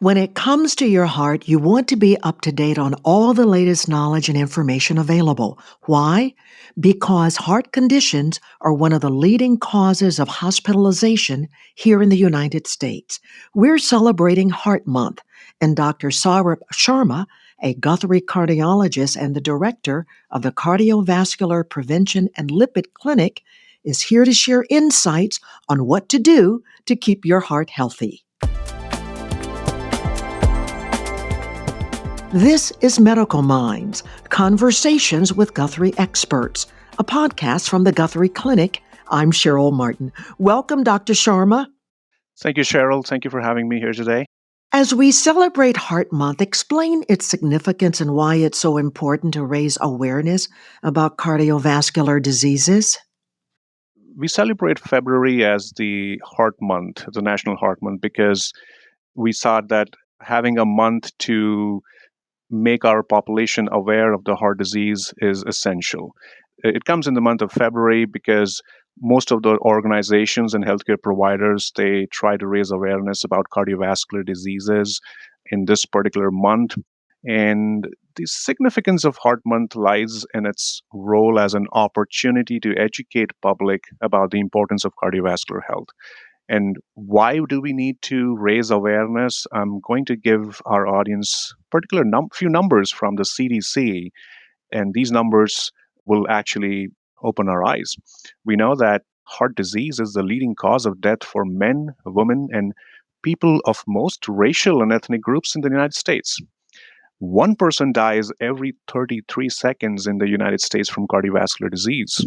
When it comes to your heart, you want to be up to date on all the latest knowledge and information available. Why? Because heart conditions are one of the leading causes of hospitalization here in the United States. We're celebrating Heart Month, and Dr. Sharma, a Guthrie cardiologist and the director of the Cardiovascular Prevention and Lipid Clinic, is here to share insights on what to do to keep your heart healthy. This is Medical Minds, Conversations with Guthrie Experts, a podcast from the Guthrie Clinic. I'm Cheryl Martin. Welcome, Dr. Sharma. Thank you, Cheryl. Thank you for having me here today. As we celebrate Heart Month, explain its significance and why it's so important to raise awareness about cardiovascular diseases. We celebrate February as the Heart Month, the National Heart Month, because we thought that having a month to make our population aware of the heart disease is essential. It comes in the month of February because most of the organizations and healthcare providers, they try to raise awareness about cardiovascular diseases in this particular month. And the significance of Heart Month lies in its role as an opportunity to educate public about the importance of cardiovascular health. And why do we need to raise awareness? I'm going to give our audience particular few numbers from the CDC, and these numbers will actually open our eyes. We know that heart disease is the leading cause of death for men, women, and people of most racial and ethnic groups in the United States. One person dies every 33 seconds in the United States from cardiovascular disease.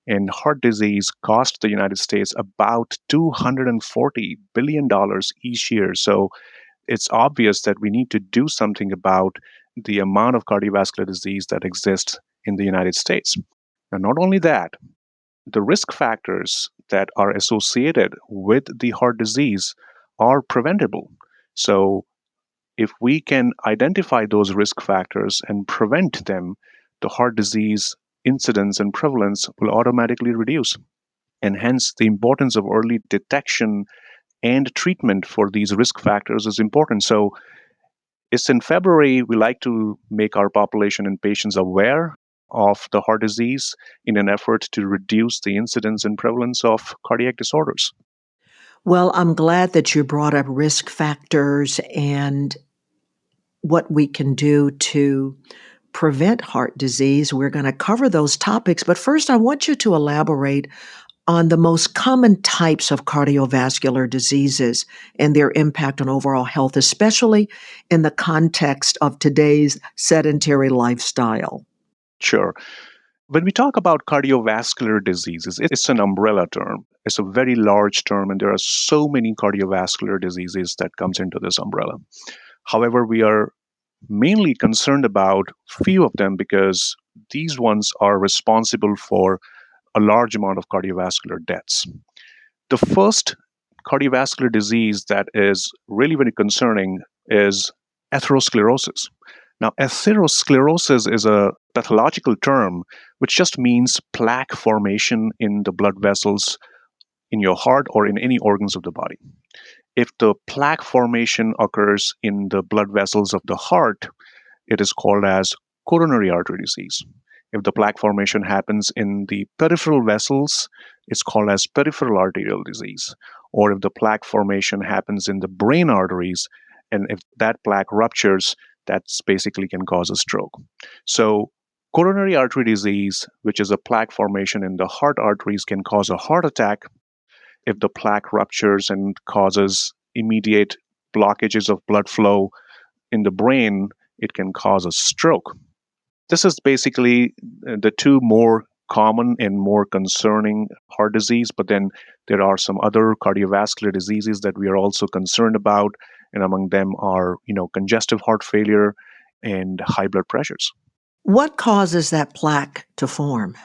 And heart disease costs the United States about $240 billion each year. So it's obvious that we need to do something about the amount of cardiovascular disease that exists in the United States. Now, not only that, the risk factors that are associated with the heart disease are preventable. So if we can identify those risk factors and prevent them, the heart disease incidence and prevalence will automatically reduce. And hence, the importance of early detection and treatment for these risk factors is important. So, it's in February, we like to make our population and patients aware of the heart disease in an effort to reduce the incidence and prevalence of cardiac disorders. Well, I'm glad that you brought up risk factors and what we can do to prevent heart disease. We're going to cover those topics, but first I want you to elaborate on the most common types of cardiovascular diseases and their impact on overall health, especially in the context of today's sedentary lifestyle. Sure. When we talk about cardiovascular diseases, it's an umbrella term. It's a very large term, and there are so many cardiovascular diseases that comes into this umbrella. However, we are mainly concerned about few of them because these ones are responsible for a large amount of cardiovascular deaths. The first cardiovascular disease that is really very concerning is atherosclerosis. Now, atherosclerosis is a pathological term which just means plaque formation in the blood vessels in your heart or in any organs of the body. If the plaque formation occurs in the blood vessels of the heart, it is called as coronary artery disease. If the plaque formation happens in the peripheral vessels, it's called as peripheral arterial disease. Or if the plaque formation happens in the brain arteries, and if that plaque ruptures, that's basically can cause a stroke. So coronary artery disease, which is a plaque formation in the heart arteries, can cause a heart attack. If the plaque ruptures and causes immediate blockages of blood flow in the brain, it can cause a stroke. This is basically the two more common and more concerning heart disease, but then there are some other cardiovascular diseases that we are also concerned about, and among them are, congestive heart failure and high blood pressures. What causes that plaque to form?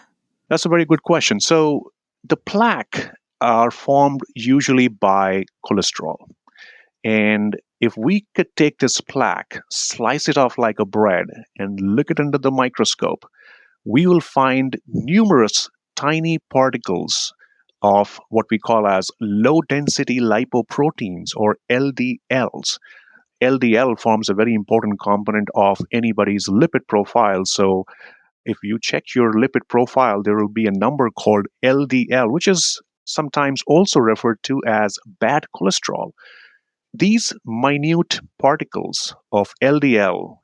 That's a very good question. So the plaque are formed usually by cholesterol. And if we could take this plaque, slice it off like a bread, and look it under the microscope, we will find numerous tiny particles of what we call as low density lipoproteins or LDLs. LDL forms a very important component of anybody's lipid profile. So if you check your lipid profile, there will be a number called LDL, which is sometimes also referred to as bad cholesterol. These minute particles of LDL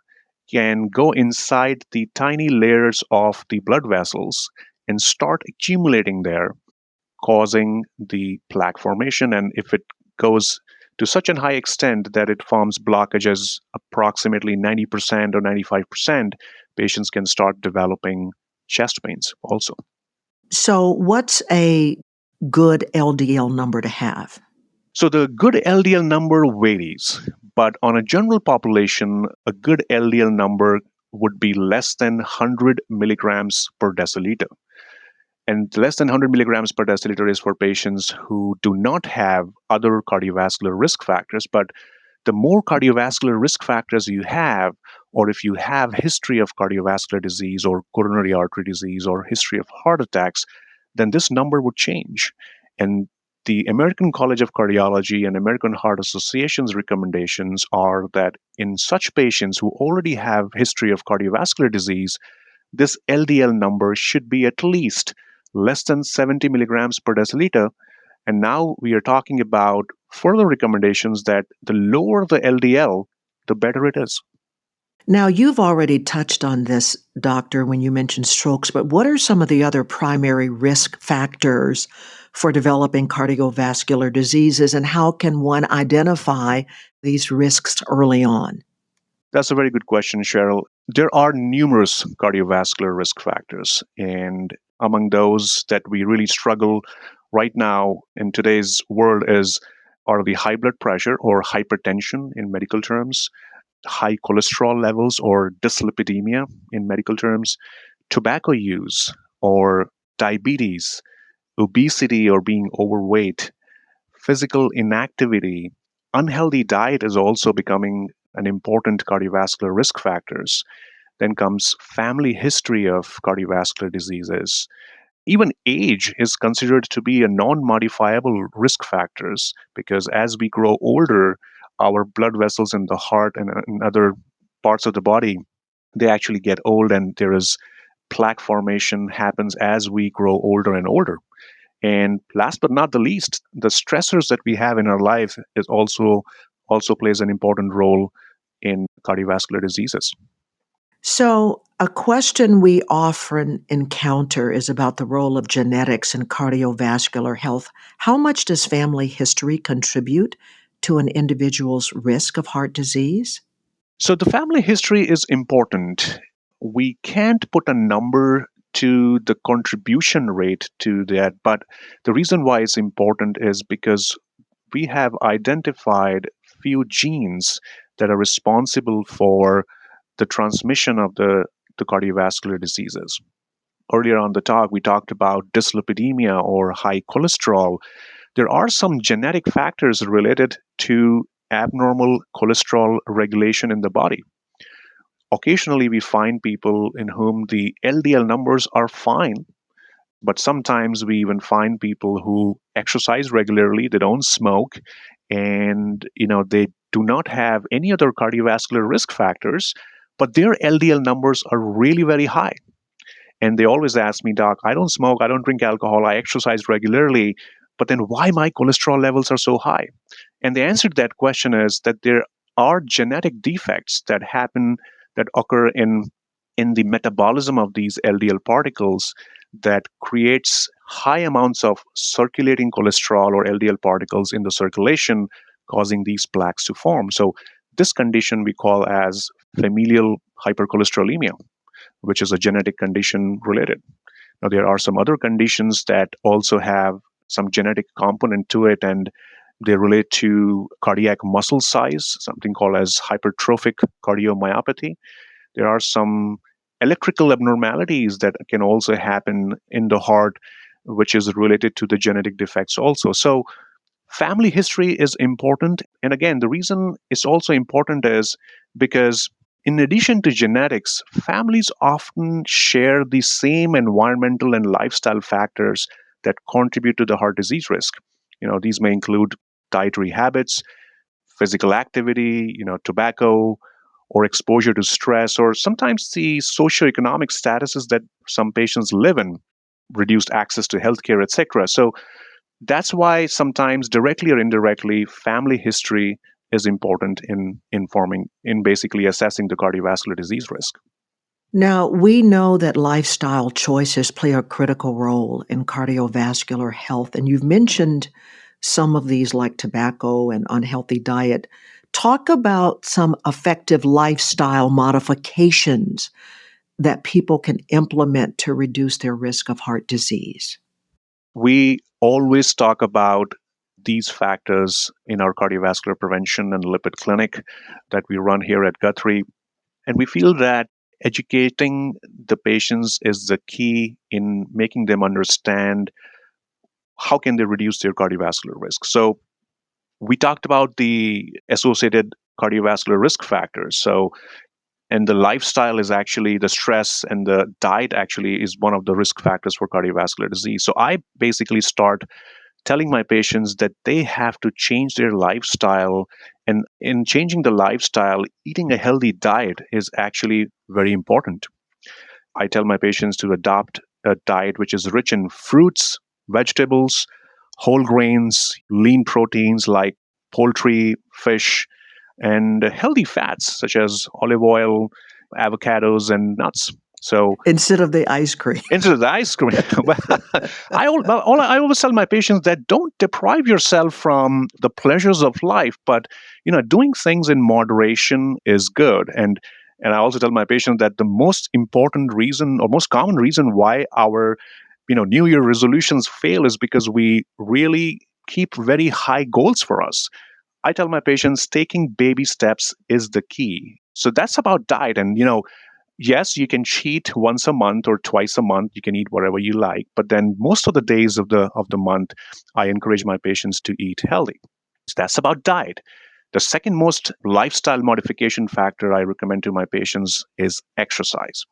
can go inside the tiny layers of the blood vessels and start accumulating there, causing the plaque formation. And if it goes to such a high extent that it forms blockages approximately 90% or 95%, patients can start developing chest pains also. So, what's a good LDL number to have? So the good LDL number varies, but on a general population, a good LDL number would be less than 100 milligrams per deciliter. And less than 100 milligrams per deciliter is for patients who do not have other cardiovascular risk factors. But the more cardiovascular risk factors you have, or if you have history of cardiovascular disease or coronary artery disease or history of heart attacks, then this number would change. And the American College of Cardiology and American Heart Association's recommendations are that in such patients who already have history of cardiovascular disease, this LDL number should be at least less than 70 milligrams per deciliter. And now we are talking about further recommendations that the lower the LDL, the better it is. Now, you've already touched on this, doctor, when you mentioned strokes, but what are some of the other primary risk factors for developing cardiovascular diseases, and how can one identify these risks early on? That's a very good question, Cheryl. There are numerous cardiovascular risk factors, and among those that we really struggle right now in today's world are the high blood pressure or hypertension in medical terms, high cholesterol levels or dyslipidemia in medical terms, tobacco use or diabetes, obesity or being overweight, physical inactivity, unhealthy diet is also becoming an important cardiovascular risk factors. Then comes family history of cardiovascular diseases. Even age is considered to be a non-modifiable risk factors because as we grow older, our blood vessels in the heart and in other parts of the body, they actually get old and there is plaque formation happens as we grow older and older. And last but not the least, the stressors that we have in our life is also plays an important role in cardiovascular diseases. So, a question we often encounter is about the role of genetics in cardiovascular health. How much does family history contribute to an individual's risk of heart disease? So the family history is important. We can't put a number to the contribution rate to that, but the reason why it's important is because we have identified few genes that are responsible for the transmission of the cardiovascular diseases. Earlier on the talk, we talked about dyslipidemia or high cholesterol. There are some genetic factors related to abnormal cholesterol regulation in the body. Occasionally, we find people in whom the LDL numbers are fine, but sometimes we even find people who exercise regularly, they don't smoke, and they do not have any other cardiovascular risk factors, but their LDL numbers are really very high. And they always ask me, Doc, I don't smoke, I don't drink alcohol, I exercise regularly, but then why my cholesterol levels are so high? And the answer to that question is that there are genetic defects that happen that occur in the metabolism of these LDL particles that creates high amounts of circulating cholesterol or LDL particles in the circulation, causing these plaques to form. So this condition we call as familial hypercholesterolemia, which is a genetic condition related. Now, there are some other conditions that also have some genetic component to it, and they relate to cardiac muscle size, something called as hypertrophic cardiomyopathy. There are some electrical abnormalities that can also happen in the heart, which is related to the genetic defects also. So family history is important. And again, the reason it's also important is because in addition to genetics, families often share the same environmental and lifestyle factors that contribute to the heart disease risk. These may include dietary habits, physical activity, tobacco, or exposure to stress, or sometimes the socioeconomic statuses that some patients live in, reduced access to healthcare, etc. So that's why sometimes directly or indirectly, family history is important in informing, in basically assessing the cardiovascular disease risk. Now, we know that lifestyle choices play a critical role in cardiovascular health, and you've mentioned some of these like tobacco and unhealthy diet. Talk about some effective lifestyle modifications that people can implement to reduce their risk of heart disease. We always talk about these factors in our cardiovascular prevention and lipid clinic that we run here at Guthrie. And we feel that educating the patients is the key in making them understand how can they reduce their cardiovascular risk. So we talked about the associated cardiovascular risk factors. So and the lifestyle is actually the stress, and the diet actually is one of the risk factors for cardiovascular disease. So I basically start telling my patients that they have to change their lifestyle. And in changing the lifestyle, eating a healthy diet is actually very important. I tell my patients to adopt a diet which is rich in fruits, vegetables, whole grains, lean proteins like poultry, fish, and healthy fats such as olive oil, avocados, and nuts. So Instead of the ice cream. into the ice cream. I always tell my patients that don't deprive yourself from the pleasures of life, but doing things in moderation is good. And I also tell my patients that the most important reason or most common reason why our New Year resolutions fail is because we really keep very high goals for us. I tell my patients taking baby steps is the key. So that's about diet. And yes, you can cheat once a month or twice a month. You can eat whatever you like, but then most of the days of the month, I encourage my patients to eat healthy. So that's about diet. The second most lifestyle modification factor I recommend to my patients is exercise.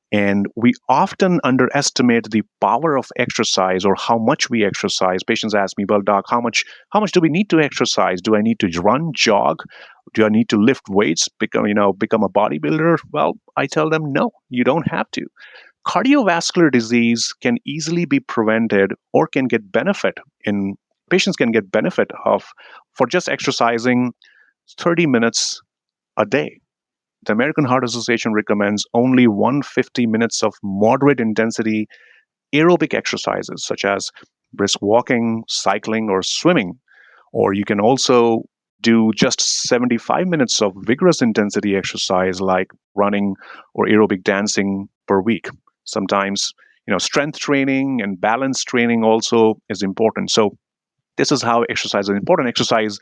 And we often underestimate the power of exercise or how much we exercise. Patients ask me, "Well, doc, how much do we need to exercise? Do I need to run, jog? Do I need to lift weights, become a bodybuilder?" Well, I tell them, no, you don't have to. Cardiovascular disease can easily be prevented or can get benefit in patients can get benefit of for just exercising 30 minutes a day. The American Heart Association recommends only 150 minutes of moderate intensity aerobic exercises, such as brisk walking, cycling, or swimming. Or you can also do just 75 minutes of vigorous intensity exercise like running or aerobic dancing per week. Sometimes, strength training and balance training also is important. So this is how exercise is important. Exercise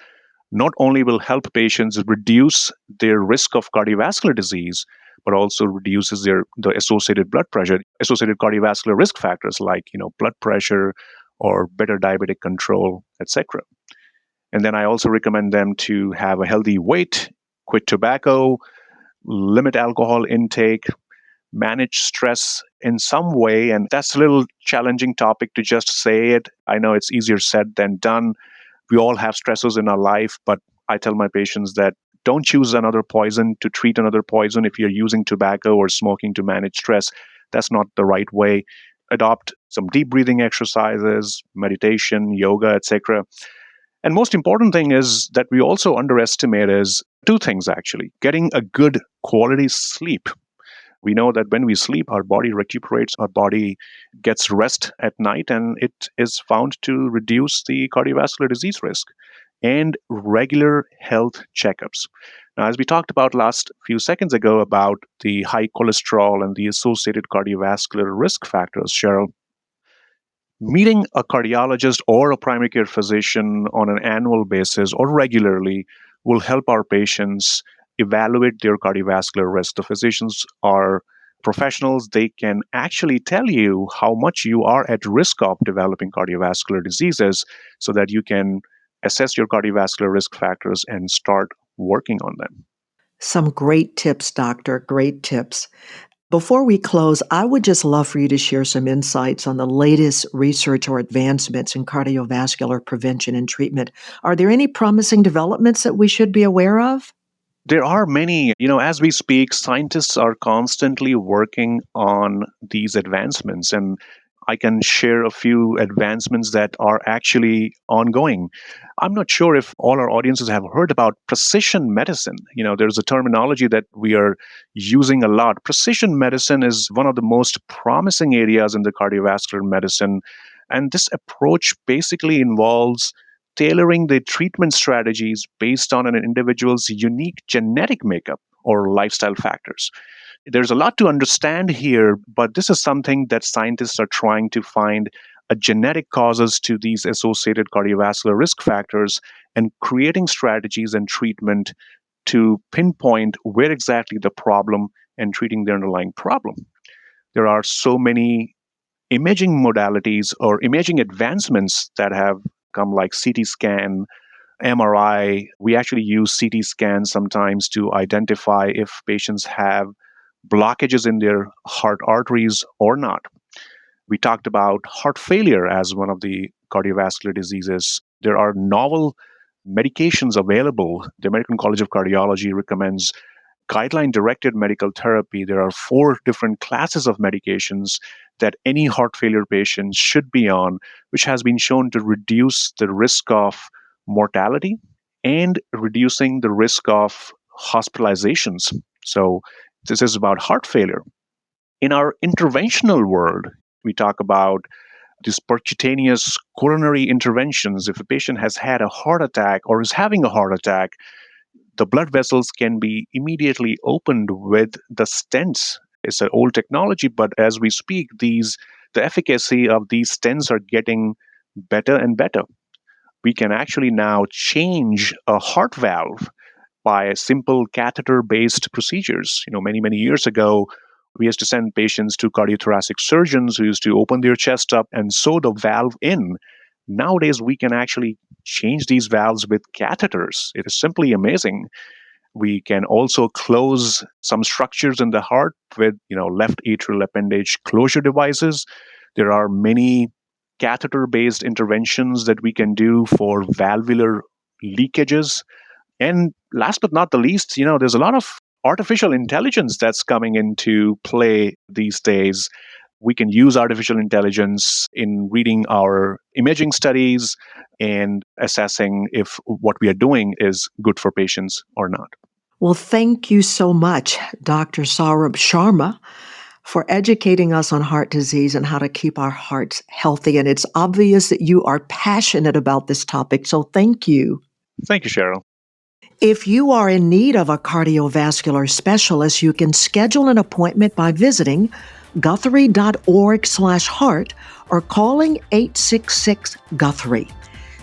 not only will help patients reduce their risk of cardiovascular disease, but also reduces the associated blood pressure, associated cardiovascular risk factors like blood pressure or better diabetic control, etc. And then I also recommend them to have a healthy weight, quit tobacco, limit alcohol intake, manage stress in some way. And that's a little challenging topic to just say it. I know it's easier said than done. We all have stressors in our life, but I tell my patients that don't choose another poison to treat another poison. If you're using tobacco or smoking to manage stress, that's not the right way. Adopt some deep breathing exercises, meditation, yoga, etc. And most important thing is that we also underestimate is two things actually. Getting a good quality sleep. We know that when we sleep, our body recuperates, our body gets rest at night, and it is found to reduce the cardiovascular disease risk. And regular health checkups. Now, as we talked about last few seconds ago about the high cholesterol and the associated cardiovascular risk factors, Cheryl, meeting a cardiologist or a primary care physician on an annual basis or regularly will help our patients evaluate their cardiovascular risk. The physicians are professionals. They can actually tell you how much you are at risk of developing cardiovascular diseases so that you can assess your cardiovascular risk factors and start working on them. Some great tips, doctor, great tips. Before we close, I would just love for you to share some insights on the latest research or advancements in cardiovascular prevention and treatment. Are there any promising developments that we should be aware of? There are many, as we speak, scientists are constantly working on these advancements. And I can share a few advancements that are actually ongoing. I'm not sure if all our audiences have heard about precision medicine. There's a terminology that we are using a lot. Precision medicine is one of the most promising areas in the cardiovascular medicine. And this approach basically involves tailoring the treatment strategies based on an individual's unique genetic makeup or lifestyle factors. There's a lot to understand here, but this is something that scientists are trying to find a genetic causes to these associated cardiovascular risk factors and creating strategies and treatment to pinpoint where exactly the problem and treating the underlying problem. There are so many imaging modalities or imaging advancements that have come, like CT scan, MRI. We actually use CT scans sometimes to identify if patients have blockages in their heart arteries or not. We talked about heart failure as one of the cardiovascular diseases. There are novel medications available. The American College of Cardiology recommends guideline directed medical therapy. There are 4 different classes of medications that any heart failure patient should be on, which has been shown to reduce the risk of mortality and reducing the risk of hospitalizations. So, this is about heart failure. In our interventional world, we talk about these percutaneous coronary interventions. If a patient has had a heart attack or is having a heart attack, the blood vessels can be immediately opened with the stents. It's an old technology, but as we speak, the efficacy of these stents are getting better and better. We can actually now change a heart valve by simple catheter-based procedures. Many years ago, we used to send patients to cardiothoracic surgeons who used to open their chest up and sew the valve in. Nowadays, we can actually change these valves with catheters. It is simply amazing. We can also close some structures in the heart with, left atrial appendage closure devices. There are many catheter-based interventions that we can do for valvular leakages. And last but not the least, there's a lot of artificial intelligence that's coming into play these days. We can use artificial intelligence in reading our imaging studies and assessing if what we are doing is good for patients or not. Well, thank you so much, Dr. Saurabh Sharma, for educating us on heart disease and how to keep our hearts healthy. And it's obvious that you are passionate about this topic, so thank you. Thank you, Cheryl. If you are in need of a cardiovascular specialist, you can schedule an appointment by visiting guthrie.org/heart or calling 866-GUTHRIE.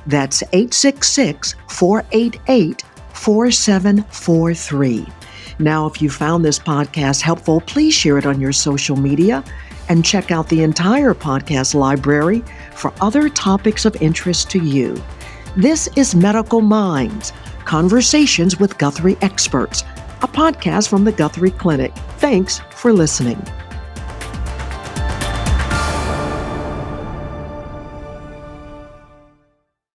That's 866-488-4743. Now, if you found this podcast helpful, please share it on your social media and check out the entire podcast library for other topics of interest to you. This is Medical Minds, Conversations with Guthrie Experts, a podcast from the Guthrie Clinic. Thanks for listening.